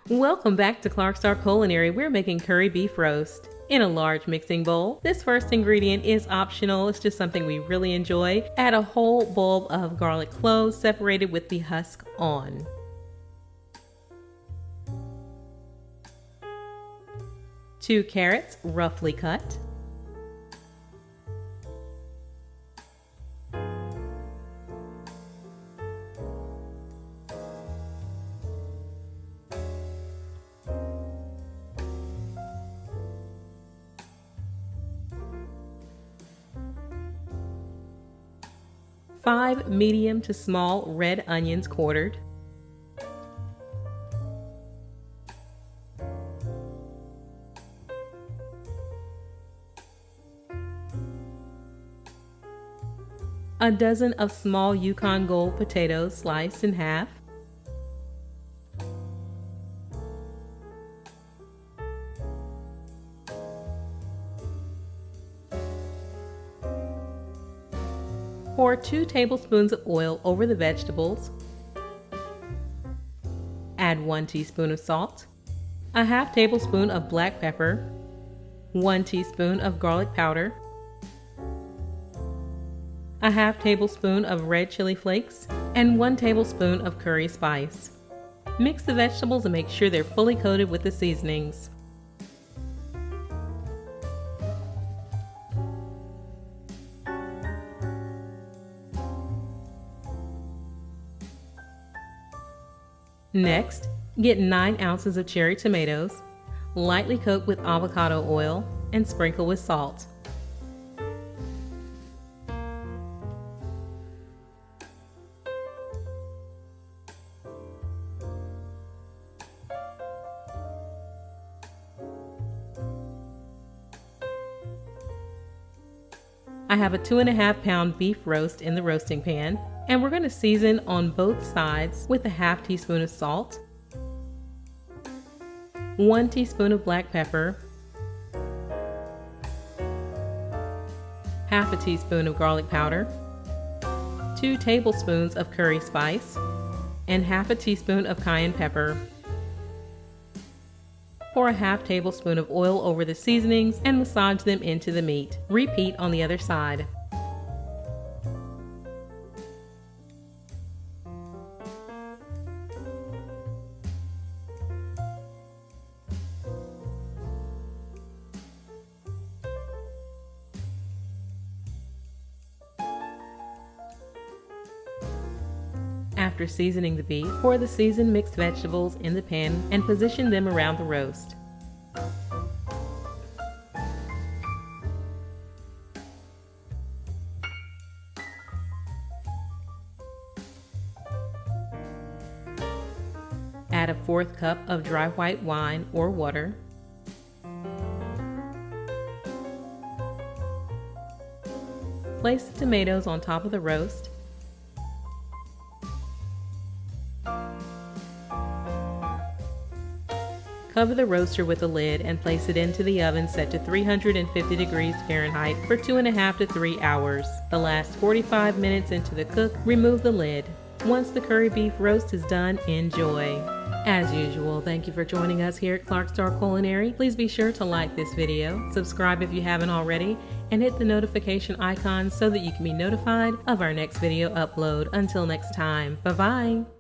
Welcome back to Clarkstar Culinary. We're making curry beef roast in a large mixing bowl. This first ingredient is optional. It's just something we really enjoy. Add a whole bulb of garlic cloves separated with the husk on. Two carrots roughly cut. Five medium to small red onions quartered. A dozen of small Yukon Gold potatoes sliced in half. Pour 2 tablespoons of oil over the vegetables. Add 1 teaspoon of salt, a half tablespoon of black pepper, 1 teaspoon of garlic powder, a half tablespoon of red chili flakes, and 1 tablespoon of curry spice. Mix the vegetables and make sure they're fully coated with the seasonings. Next, get 9 ounces of cherry tomatoes, lightly coat with avocado oil, and sprinkle with salt. I have a 2.5 pound beef roast in the roasting pan, and we're going to season on both sides with a half teaspoon of salt, 1 teaspoon of black pepper, half a teaspoon of garlic powder, 2 tablespoons of curry spice, and half a teaspoon of cayenne pepper. Pour a half tablespoon of oil over the seasonings and massage them into the meat. Repeat on the other side. After seasoning the beef, pour the seasoned mixed vegetables in the pan and position them around the roast. Add a 1/4 cup of dry white wine or water. Place the tomatoes on top of the roast. Cover the roaster with a lid and place it into the oven set to 350 degrees Fahrenheit for 2.5 to 3 hours. The last 45 minutes into the cook, remove the lid. Once the curry beef roast is done, enjoy. As usual, thank you for joining us here at Clarkstar Culinary. Please be sure to like this video, subscribe if you haven't already, and hit the notification icon so that you can be notified of our next video upload. Until next time, bye-bye.